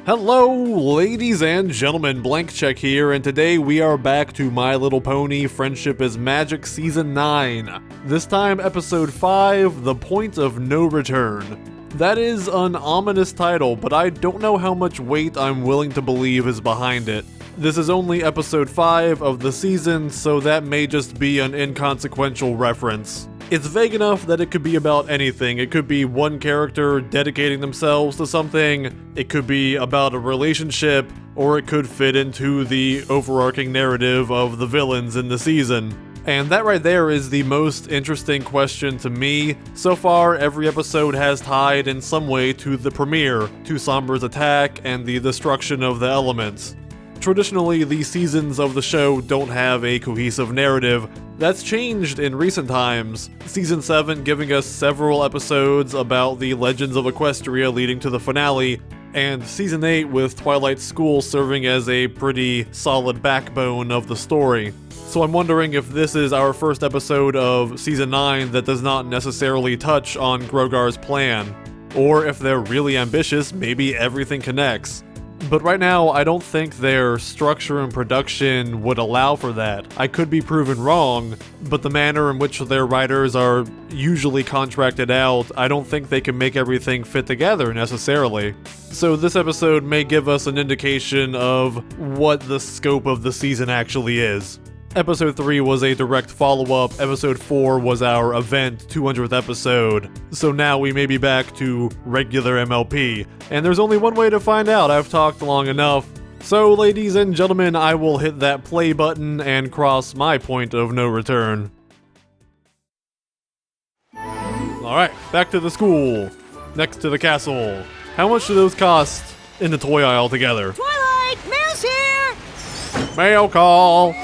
Hello, ladies and gentlemen, Blank Check here, and today we are back to My Little Pony Friendship is Magic Season 9. This time, Episode 5, The Point of No Return. That is an ominous title, but I don't know how much weight I'm willing to believe is behind it. This is only Episode 5 of the season, so that may just be an inconsequential reference. It's vague enough that it could be about anything. It could be one character dedicating themselves to something, it could be about a relationship, or it could fit into the overarching narrative of the villains in the season. And that right there is the most interesting question to me. So far, every episode has tied in some way to the premiere, to Sombra's attack and the destruction of the elements. Traditionally, the seasons of the show don't have a cohesive narrative. That's changed in recent times. Season 7 giving us several episodes about the legends of Equestria leading to the finale, and Season 8 with Twilight School serving as a pretty solid backbone of the story. So I'm wondering if this is our first episode of Season 9 that does not necessarily touch on Grogar's plan. Or if they're really ambitious, maybe everything connects. But right now, I don't think their structure and production would allow for that. I could be proven wrong, but the manner in which their writers are usually contracted out, I don't think they can make everything fit together necessarily. So this episode may give us an indication of what the scope of the season actually is. Episode 3 was a direct follow-up, Episode 4 was our event 200th episode, so now we may be back to regular MLP, and there's only one way to find out. I've talked long enough. So ladies and gentlemen, I will hit that play button and cross my point of no return. Alright, back to the school, next to the castle. How much do those cost in the toy aisle together? Twilight, Mail's here! Mail call!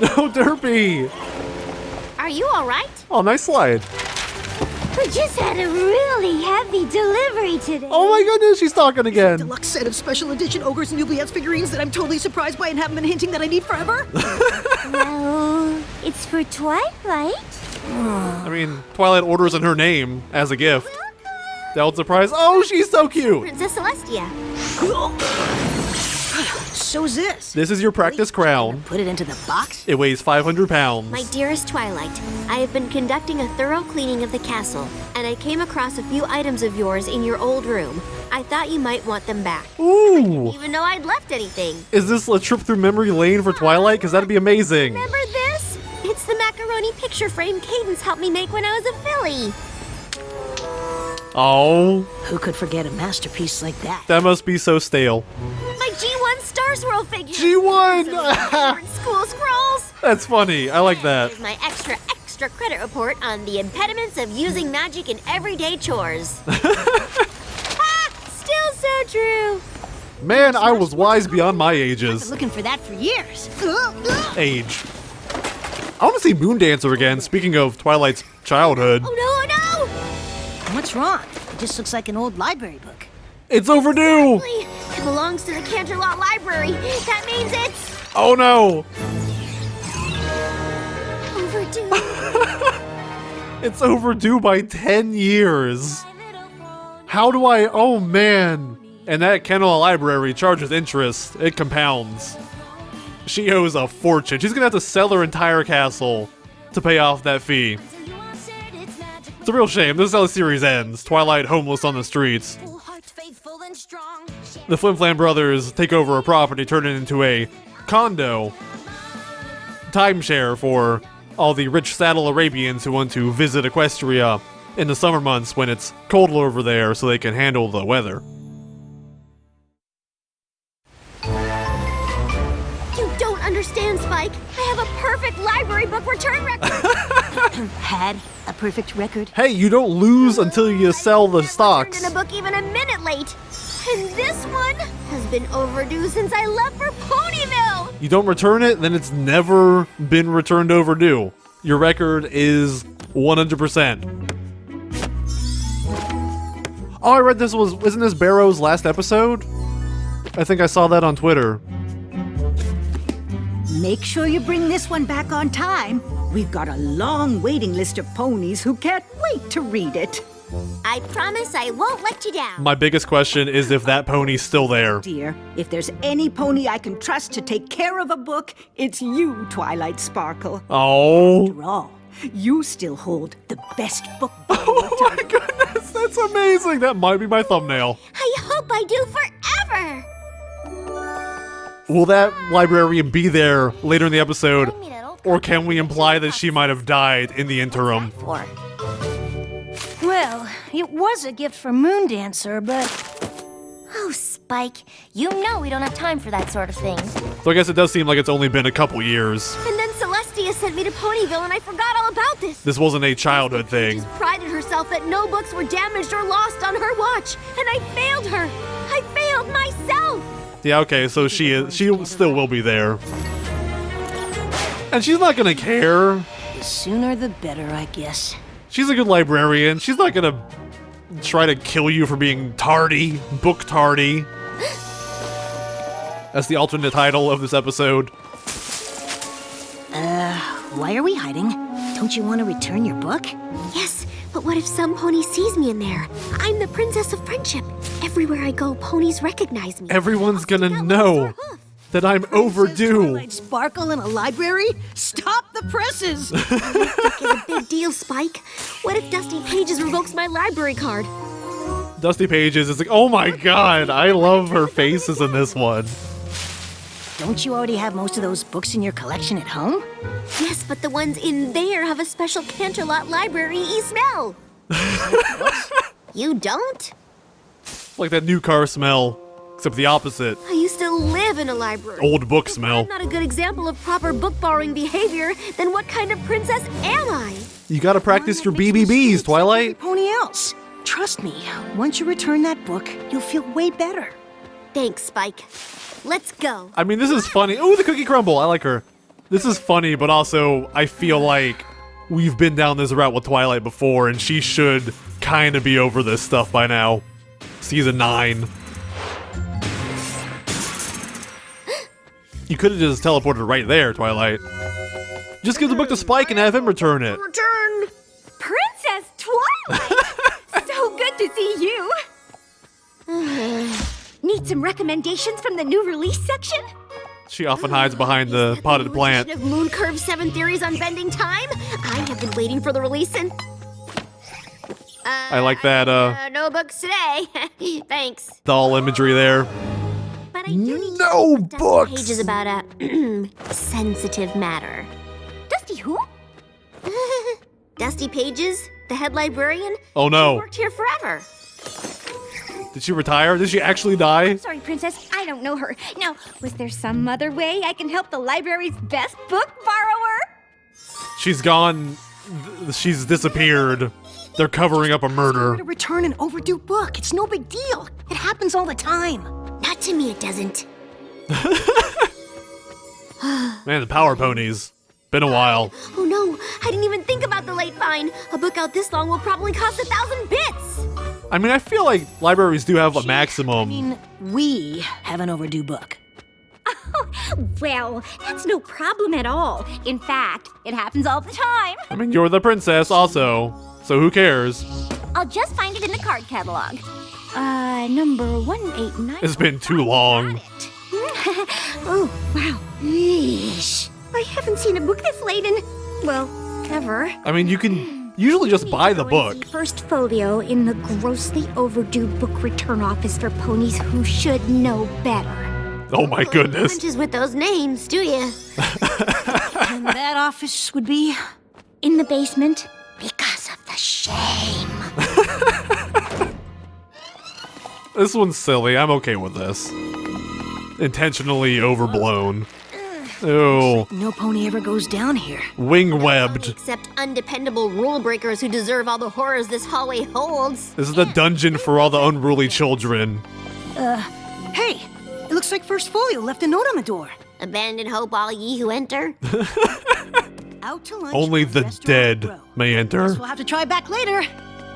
No, Derpy! Are you alright? Oh, nice slide. We just had a really heavy delivery today. Oh my goodness, she's talking again. Deluxe set of special edition Ogres and Oubliettes figurines that I'm totally surprised by and haven't been hinting that I need forever. Well, it's for Twilight. I mean, Twilight orders in her name as a gift. That surprise. Oh, she's so cute. Princess Celestia. So's this. This is your practice crown. Put it into the box? It weighs 500 pounds. My dearest Twilight, I have been conducting a thorough cleaning of the castle, and I came across a few items of yours in your old room. I thought you might want them back. Ooh. Even though I'd left anything. Is this a trip through memory lane for Twilight? Because that'd be amazing. Remember this? It's the macaroni picture frame Cadence helped me make when I was a filly. Oh. Who could forget a masterpiece like that? That must be so stale. My G1 Star Swirl figure. G1! School scrolls. That's funny. I like that. Here's my extra credit report on the impediments of using magic in everyday chores. Still so true. Man, I was wise beyond my I've been ages. looking for that for years. Age. I want to see Moon Dancer again, speaking of Twilight's childhood. Oh no, oh no! What's wrong? It just looks like an old library book. It's overdue! It belongs to the Canterlot Library. That means it's Oh no! overdue. It's overdue by 10 years. How do I? Oh man. And that Canterlot Library charges interest. It compounds. She owes a fortune. She's gonna have to sell her entire castle to pay off that fee. It's a real shame. This is how the series ends. Twilight homeless on the streets. The Flim Flam brothers take over a property, turn it into a condo timeshare for all the rich saddle Arabians who want to visit Equestria in the summer months when it's colder over there so they can handle the weather. You don't understand, Spike. I have a perfect library book return record. Had a perfect record. Hey, you don't lose until you sell the stocks. In a book even a minute late. And this one has been overdue since I left for Ponyville. You don't return it, then it's never been returned overdue. Your record is 100%. Oh, I read this isn't this Barrow's last episode? I think I saw that on Twitter. Make sure you bring this one back on time. We've got a long waiting list of ponies who can't wait to read it. I promise I won't let you down. My biggest question is if that pony's still there. Dear, if there's any pony I can trust to take care of a book, it's you, Twilight Sparkle. Oh. After all, you still hold the best book Oh my goodness, that's amazing. That might be my thumbnail. I hope I do forever. Will that librarian be there later in the episode? Or can we imply that she might have died in the interim? For Well, it was a gift for Moondancer, but... Oh, Spike, you know we don't have time for that sort of thing. So I guess it does seem like it's only been a couple years. And then Celestia sent me to Ponyville and I forgot all about this. This wasn't a childhood thing. She prided herself that no books were damaged or lost on her watch, and I failed her. I failed myself. Yeah, okay, so she still will be there. And she's not gonna care. The sooner the better, I guess. She's a good librarian. She's not gonna try to kill you for being tardy, book tardy. That's the alternate title of this episode. Why are we hiding? Don't you want to return your book? Yes, but what if some pony sees me in there? I'm the Princess of Friendship. Everywhere I go, ponies recognize me. Everyone's gonna Stick out know with their hoof. that I'm overdue. Twilight Sparkle in a library? Stop the presses! It's a big deal, Spike. What if Dusty Pages revokes my library card? Dusty Pages is like, oh my god, I love her faces in this one. Don't you already have most of those books in your collection at home? Yes, but the ones in there have a special Canterlot library-y smell. You don't? Like that new car smell, except the opposite. I used to live in a library. Old book If smell. I'm not a good example of proper book borrowing behavior, then what kind of princess am I? You gotta practice your One that makes BBBs, mistakes like Twilight. every pony else. Trust me, once you return that book, you'll feel way better. Thanks, Spike. Let's go. I mean, this is funny. Oh, the cookie crumble. I like her. This is funny, but also I feel like we've been down this route with Twilight before, and she should kind of be over this stuff by now. Season 9. You could have just teleported right there, Twilight. Just give the book to Spike and have him return it. Return. Princess Twilight! So good to see you! Need some recommendations from the new release section? She often hides behind the potted plant. Of Moon Curve 7 Theories on Bending Time? I have been waiting for the release and... I like that, no books today. Thanks. doll imagery there. But I do need No to Dusty books! Pages about a sensitive matter. Dusty who? Dusty Pages, the head librarian? Oh She no. worked here forever. Did she retire? Did she actually die? Sorry, Princess, I don't know her. Now, was there some other way I can help the library's best book borrower? She's gone. She's disappeared. They're covering up a murder. To return an overdue book. It's no big deal. It happens all the time. Not to me, it doesn't. Man, the power ponies. Been a while. Oh no, I didn't even think about the late fine. A book out this long will probably cost 1,000 bits. I mean, I feel like libraries do have a maximum. I mean, we have an overdue book. Well, that's no problem at all. In fact, it happens all the time. I mean, you're the princess also, so who cares? I'll just find it in the card catalog. Number 189. It's been too long. Oh, wow. Yeesh. I haven't seen a book this late in, well, ever. I mean, you can usually just buy the book. First folio in the grossly overdue book return office for ponies who should know better. Oh my goodness. Punches with those names, do you? And that office would be in the basement because of the shame. This one's silly. I'm okay with this. Intentionally overblown. Ew. No pony ever goes down here. Wing-webbed. Except undependable rule breakers who deserve all the horrors this hallway holds. This is the dungeon for all the unruly children. Hey, it looks like First Folio left a note on the door. Abandon hope, all ye who enter. Out to lunch. Only at the Restaurant dead Row. may enter. Guess we'll have to try back later.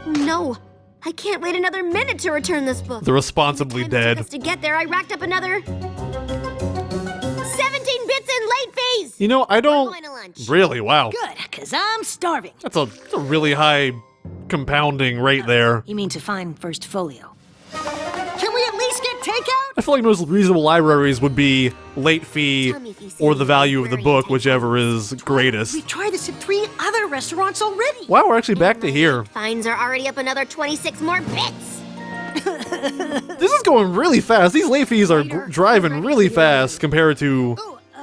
No, I can't wait another minute to return this book. The responsibly Time it took dead. us to get there, I racked up another 17 bits in late fees. You know, I We're don't... going to lunch. Really? Wow. Good, because I'm starving. That's a really high compounding right there. You mean to find first folio? Can we at least get takeout? I feel like most reasonable libraries would be late fee or the value of the book, whichever is greatest. We've tried this at 3 other restaurants already. Wow, we're actually back to here. Fines are already up another 26 more bits. This is going really fast. These late fees are driving really fast compared to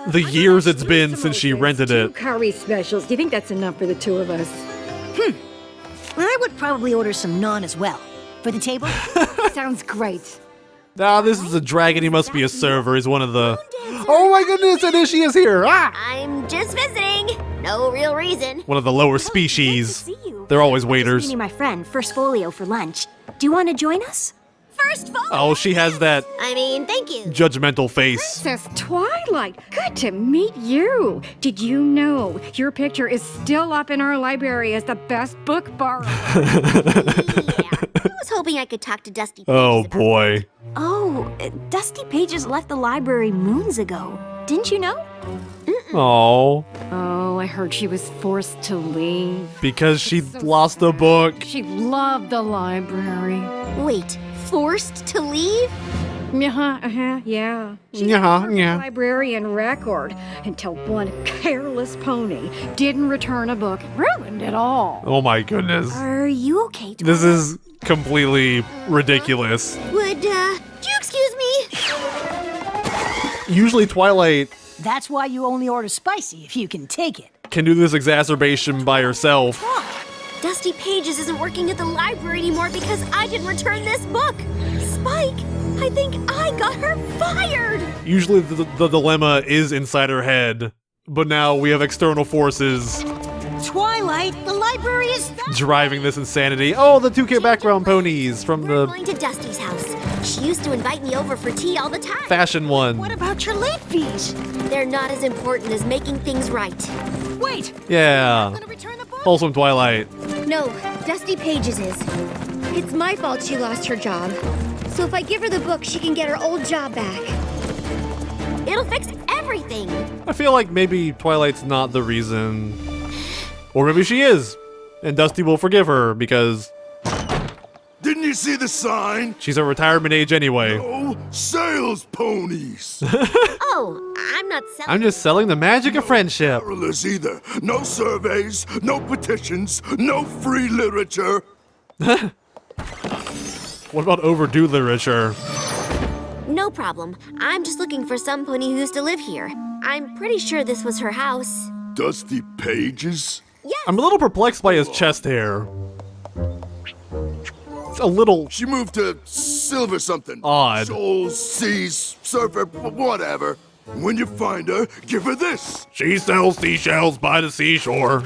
the years it's been since she rented it. Curry specials. Do you think that's enough for the 2 of us? I would probably order some naan as well. For the table? Sounds great. Ah, this is a dragon. He must be a server. He's one of the... Oh my goodness, and there she is here. Ah! I'm just visiting. No real reason. One of the lower species. They're always waiters. Meeting my friend, First Folio, for lunch. Do you want to join us? First folio. Oh, she has that I mean, thank you. judgmental face. Princess Twilight, good to meet you. Did you know your picture is still up in our library as the best book borrower? I was hoping I could talk to Dusty. Oh Pages about boy. Oh, Dusty Pages left the library moons ago. Didn't you know? Oh, Oh, I heard she was forced to leave. because she lost a book. She loved the library. Wait, forced to leave? Yeah. Yeah, The yeah. librarian record until one careless pony didn't return a book, ruined it all. Oh my goodness. Are you okay? This is completely ridiculous. Would, do you excuse me? Usually Twilight That's why you only order spicy if you can take it. can do this exacerbation by herself. Dusty Pages isn't working at the library anymore because I didn't return this book. Spike, I think I got her fired. Usually the dilemma is inside her head, but now we have external forces Twilight, the library is driving this insanity. Oh, the 2K background ponies from We're the going to Dusty's house. She used to invite me over for tea all the time. fashion one. What about your late fees? They're not as important as making things right. Wait, Yeah. I'm gonna return the book. Wholesome Twilight. No, Dusty Pages is. It's my fault she lost her job. So if I give her the book, she can get her old job back. It'll fix everything. I feel like maybe Twilight's not the reason. Or maybe she is. And Dusty will forgive her because Didn't you see the sign? she's at retirement age anyway. Oh, sales ponies. Oh, I'm not selling. I'm just selling the magic of friendship. Perilous either. No surveys, no petitions, no free literature. What about overdue literature? No problem. I'm just looking for some pony who used to live here. I'm pretty sure this was her house. Dusty Pages? Yes. I'm a little perplexed by his chest hair. It's a little She moved to Silver something. Odd. Shoals, Seas, Surfer, whatever. When you find her, give her this. She sells seashells by the seashore.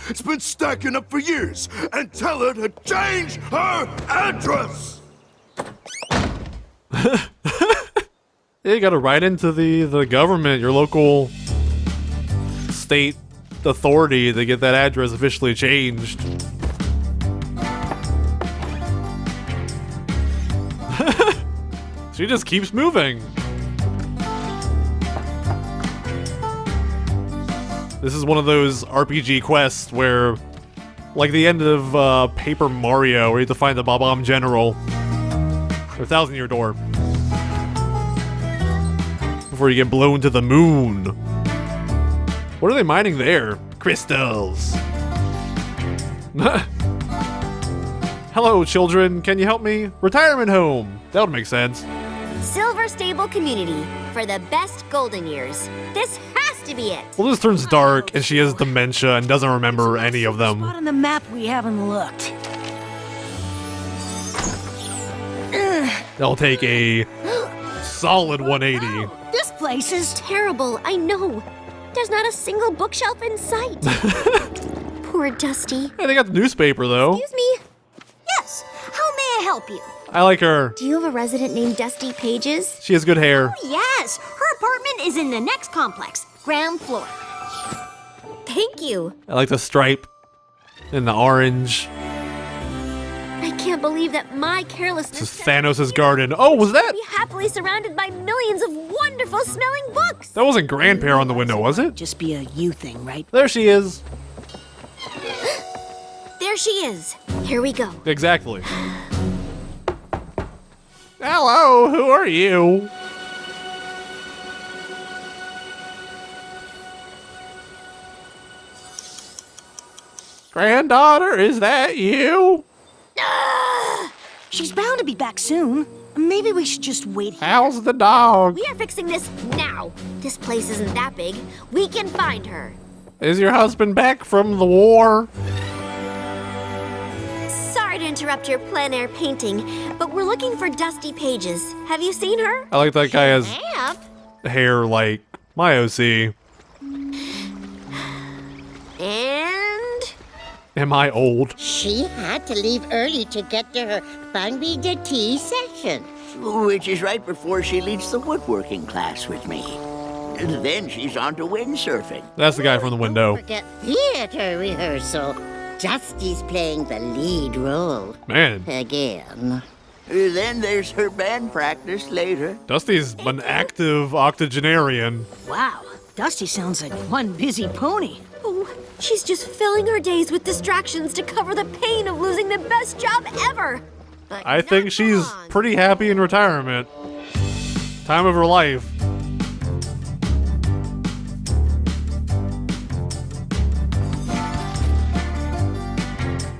It's been stacking up for years. And tell her to change her address. Yeah, you gotta write into the government, your local state authority to get that address officially changed. She just keeps moving. This is one of those RPG quests where, like the end of Paper Mario, where you have to find the Bob-omb General. Or Thousand Year Door. Before you get blown to the moon. What are they mining there? Crystals. Hello, children. Can you help me? Retirement home. That would make sense. Silver Stable Community for the best golden years. This has to be it. Well, this turns dark, and she has dementia and doesn't remember any of Spot them. on the map we haven't looked. They'll take a solid 180. This place is Terrible, I know. There's not a single bookshelf in sight. Poor Dusty. Hey, they got the newspaper, though. Excuse me. Yes. How may I help you? I like her. Do you have a resident named Dusty Pages? She has good hair. Yes. Her apartment is in the next complex, ground floor. Thank you. I like the stripe and the orange. I can't believe that my carelessness This is Thanos' garden. Oh, was that? be happily surrounded by millions of wonderful smelling books. That wasn't grandpa on the window, was it? just be a you thing, right? There she is. There There she is. Here we go. Exactly. Hello, who are you? Granddaughter, is that you? She's bound to be back soon. Maybe we should just wait here. How's the dog? We are fixing this now. This place isn't that big. We can find her. Is your husband back from the war? Sorry to interrupt your plein air painting, but we're looking for Dusty Pages. Have you seen her? I like that guy has Have. hair like my OC. And Am I old? She had to leave early to get to her Bungby de Tea session. Which is right before she leads the woodworking class with me. Then she's on to windsurfing. That's the guy from the window. Forget theater rehearsal. Dusty's playing the lead role. Man, Again. Then there's her band practice later. Dusty's an active octogenarian. Wow, Dusty sounds like one busy pony. oh, she's just filling her days with distractions to cover the pain of losing the best job ever. But I think not she's long. pretty happy in retirement. Time of her life.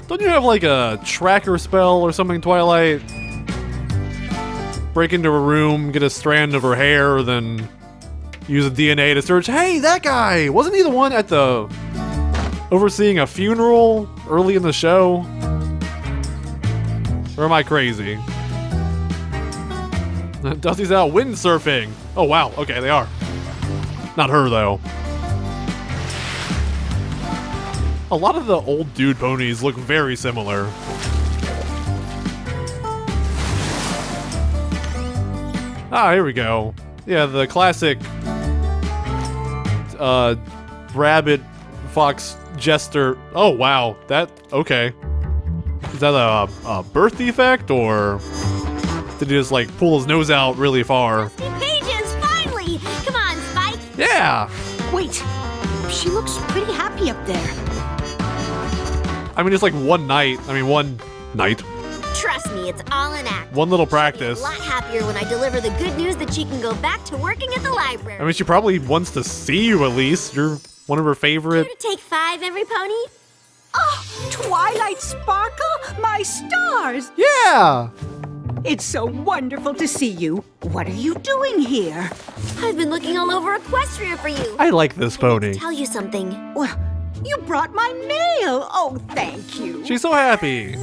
Don't you have like a tracker spell or something, Twilight? Break into a room, get a strand of her hair, then use a DNA to search. Hey, that guy! Wasn't he the one at the overseeing a funeral early in the show? Or am I crazy? Dusty's out windsurfing. Oh wow, okay, they are. Not her though. A lot of the old dude ponies look very similar. Ah, here we go. Yeah, the classic rabbit fox jester. Oh wow, that okay. Is that a birth defect, or did he just like pull his nose out really far? Dusty Pages, finally! Come on, Spike. Yeah! Wait, she looks pretty happy up there. I mean, it's like one night. Trust me, it's all an act. One little She'll practice. be a lot happier when I deliver the good news that she can go back to working at the library. I mean, she probably wants to see you at least. You're one of her favorite. Here to take 5, every pony? Oh, Twilight Sparkle, my stars! Yeah! It's so wonderful to see you. What are you doing here? I've been looking all over Equestria for you. I like this pony. Tell you something. Well, you brought my mail. Oh, thank you. She's so happy.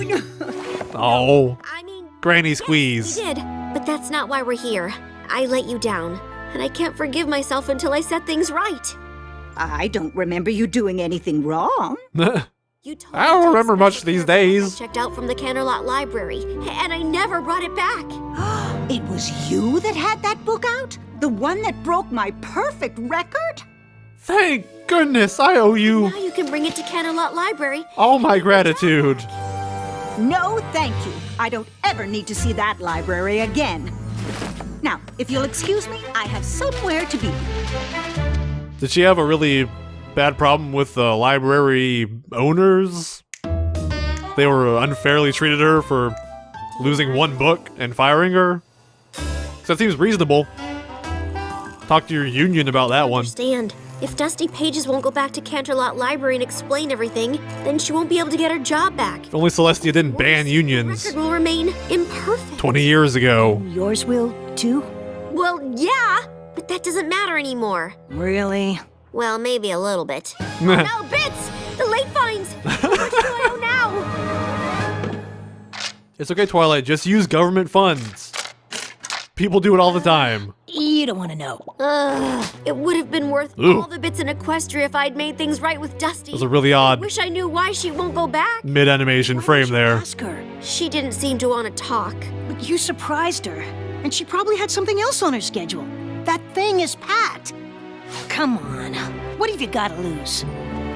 Oh, I mean, Granny yes, squeeze. you did, but that's not why we're here. I let you down, and I can't forgive myself until I set things right. I don't remember you doing anything wrong. You told I don't me to remember take much special these care of what I days. checked out from the Canterlot Library, and I never brought it back. It was you that had that book out? The one that broke my perfect record? Thank goodness I owe you Now you can bring it to Canterlot Library. all my gratitude. No, thank you. I don't ever need to see that library again. Now, if you'll excuse me, I have somewhere to be. Did she have a really bad problem with the library owners? They were unfairly treated her for losing one book and firing her? So that seems reasonable. Talk to your union about that one. Understand. If Dusty Pages won't go back to Canterlot Library and explain everything, then she won't be able to get her job back. If only Celestia didn't ban The unions record will remain imperfect. 20 years ago. Yours will, too? Well, yeah, but that doesn't matter anymore. Really? Well, maybe a little bit. No, Bits! The late fines! How much do I owe now? It's okay, Twilight, just use government funds. People do it all the time. You don't want to know. It would have been worth Ooh. all the bits in Equestria if I'd made things right with Dusty. Those are really I odd wish I knew why she won't go back. mid-animation frame there. Ask her. She didn't seem to want to talk. But you surprised her. And she probably had something else on her schedule. That thing is packed. Come on. What have you got to lose?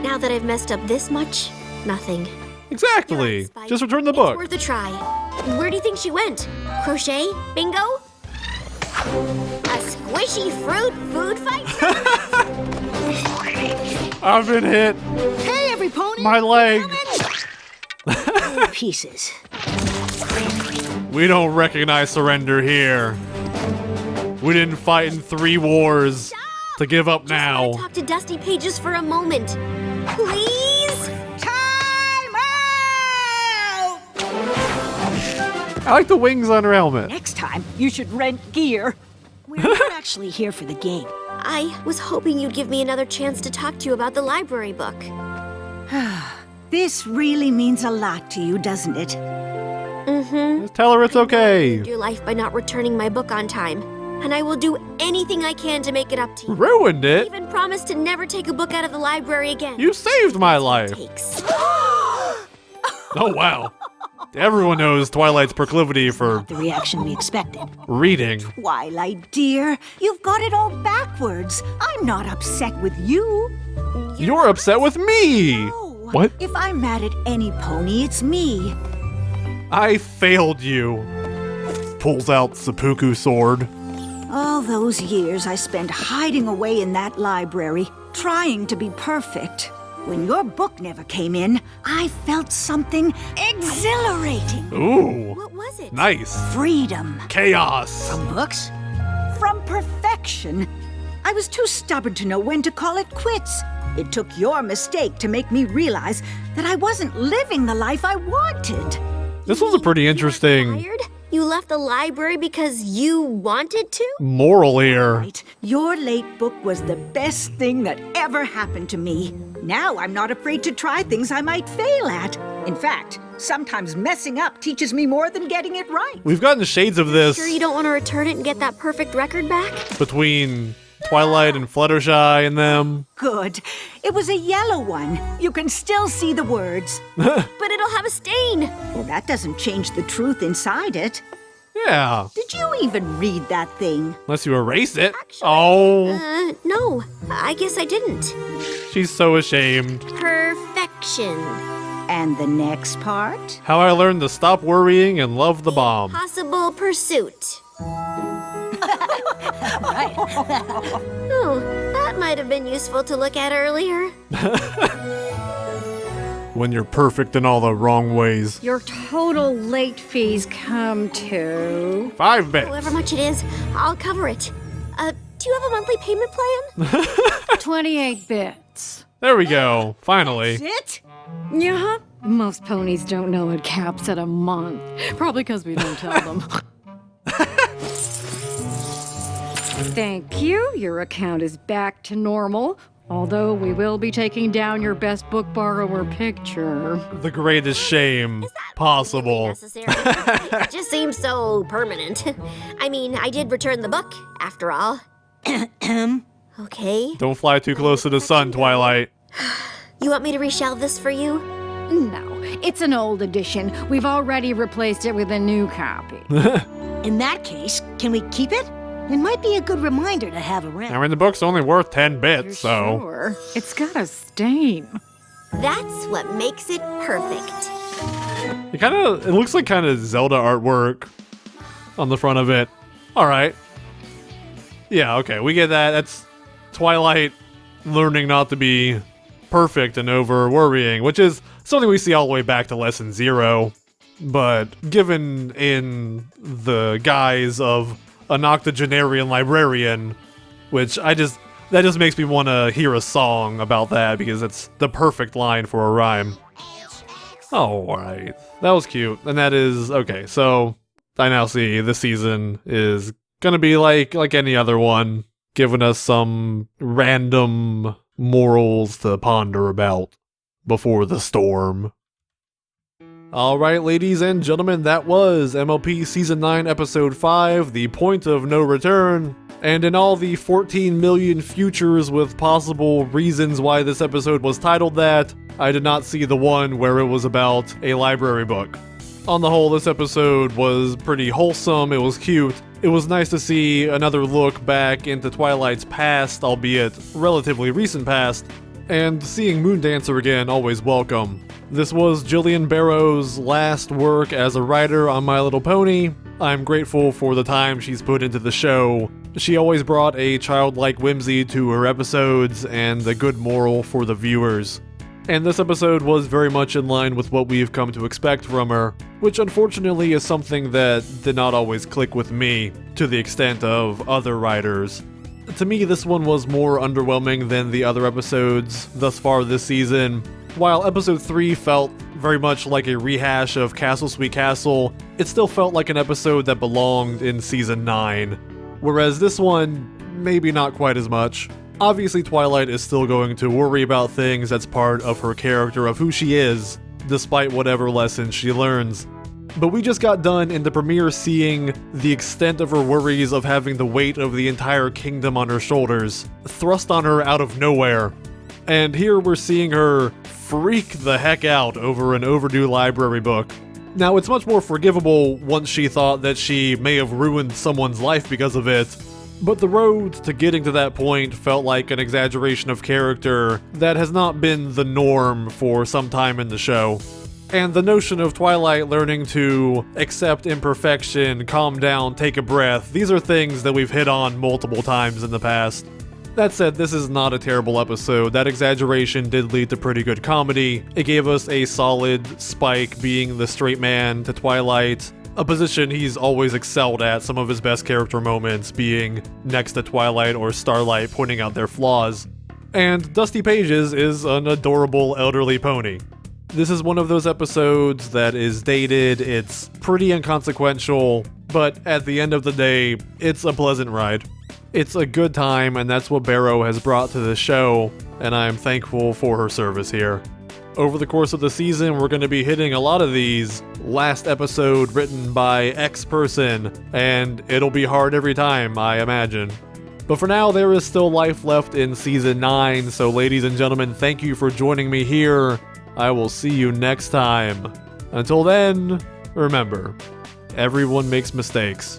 Now that I've messed up this much, nothing. Exactly. Spike. Just return the It's book. worth a try. Where do you think she went? Crochet? Bingo? A squishy fruit food fight? I've been hit. Hey, every pony! My leg. Coming! gold pieces. We don't recognize surrender here. We didn't fight in 3 wars to give up I now. talk to Dusty Pages for a moment. Please? Time out! I like the wings on her helmet. Next time, you should rent gear. We're not actually here for the game. I was hoping you'd give me another chance to talk to you about the library book. This really means a lot to you, doesn't it? Mm-hmm. Tell her it's okay. Your life by not returning my book on time. And I will do anything I can to make it up to you. Ruined I it. even promise to never take a book out of the library again. You saved my life. Takes. Oh, wow. Everyone knows Twilight's proclivity for The reaction we expected. reading. Twilight, dear, you've got it all backwards. I'm not upset with you. You're upset with me. No. What? If I'm mad at any pony, it's me. I failed you. Pulls out seppuku sword. All those years I spent hiding away in that library, trying to be perfect. When your book never came in, I felt something exhilarating. Ooh. What was it? Nice. Freedom. Chaos. Books? From perfection. I was too stubborn to know when to call it quits. It took your mistake to make me realize that I wasn't living the life I wanted. This was a pretty interesting Fired? You left the library because you wanted to? moral here. Right. Your late book was the best thing that ever happened to me. Now I'm not afraid to try things I might fail at. In fact, sometimes messing up teaches me more than getting it right. We've gotten shades of this Sure you don't want to return it and get that perfect record back? between Twilight and Fluttershy and them. Good. It was a yellow one. You can still see the words. But it'll have a stain. Well, that doesn't change the truth inside it. Yeah, Did you even read that thing? unless you erase it. Oh, No, I guess I didn't. she's so ashamed. Perfection. And the next part? How I learned to stop worrying and love the bomb. Possible pursuit. Right. Oh, that might have been useful to look at earlier. When you're perfect in all the wrong ways. Your total late fees come to 5 bits. However much it is, I'll cover it. Do you have a monthly payment plan? 28 bits. There we go. Finally. It? Yeah, most ponies don't know it caps at a month. Probably because we don't tell them. Thank you. Your account is back to normal. Although we will be taking down your best book borrower picture. The greatest shame possible. Necessary. It just seems so permanent. I mean, I did return the book, after all. Okay. Don't fly too close to the sun, Twilight. You want me to reshelve this for you? No, it's an old edition. We've already replaced it with a new copy. In that case, can we keep it? It might be a good reminder to have around. I mean, the book's only worth 10 You're bits, so. sure? It's got a stain. That's what makes it perfect. It looks like kind of Zelda artwork on the front of it. Alright. Yeah, okay, we get that. That's Twilight learning not to be perfect and over worrying, which is something we see all the way back to Lesson 0. But given in the guise of an octogenarian librarian, which that just makes me want to hear a song about that because it's the perfect line for a rhyme. Alright, that was cute, and that is, okay, so I now see this season is gonna be like any other one, giving us some random morals to ponder about before the storm. Alright, ladies and gentlemen, that was MLP Season 9, Episode 5, The Point of No Return. And in all the 14 million futures with possible reasons why this episode was titled that, I did not see the one where it was about a library book. On the whole, this episode was pretty wholesome, it was cute. It was nice to see another look back into Twilight's past, albeit relatively recent past, and seeing Moondancer again, always welcome. This was Jillian Barrow's last work as a writer on My Little Pony. I'm grateful for the time she's put into the show. She always brought a childlike whimsy to her episodes and a good moral for the viewers. And this episode was very much in line with what we've come to expect from her, which unfortunately is something that did not always click with me to the extent of other writers. To me, this one was more underwhelming than the other episodes thus far this season. While episode 3 felt very much like a rehash of Castle Sweet Castle, it still felt like an episode that belonged in season 9. Whereas this one, maybe not quite as much. Obviously, Twilight is still going to worry about things that's part of her character, of who she is, despite whatever lessons she learns. But we just got done in the premiere seeing the extent of her worries of having the weight of the entire kingdom on her shoulders, thrust on her out of nowhere. And here we're seeing her freak the heck out over an overdue library book. Now, it's much more forgivable once she thought that she may have ruined someone's life because of it, but the road to getting to that point felt like an exaggeration of character that has not been the norm for some time in the show. And the notion of Twilight learning to accept imperfection, calm down, take a breath, these are things that we've hit on multiple times in the past. That said, this is not a terrible episode. That exaggeration did lead to pretty good comedy. It gave us a solid Spike being the straight man to Twilight, a position he's always excelled at, some of his best character moments being next to Twilight or Starlight pointing out their flaws. And Dusty Pages is an adorable elderly pony. This is one of those episodes that is dated, it's pretty inconsequential, but at the end of the day, it's a pleasant ride. It's a good time, and that's what Barrow has brought to the show, and I'm thankful for her service here. Over the course of the season, we're going to be hitting a lot of these. Last episode written by X person, and it'll be hard every time, I imagine. But for now, there is still life left in Season 9, so ladies and gentlemen, thank you for joining me here. I will see you next time. Until then, remember, everyone makes mistakes.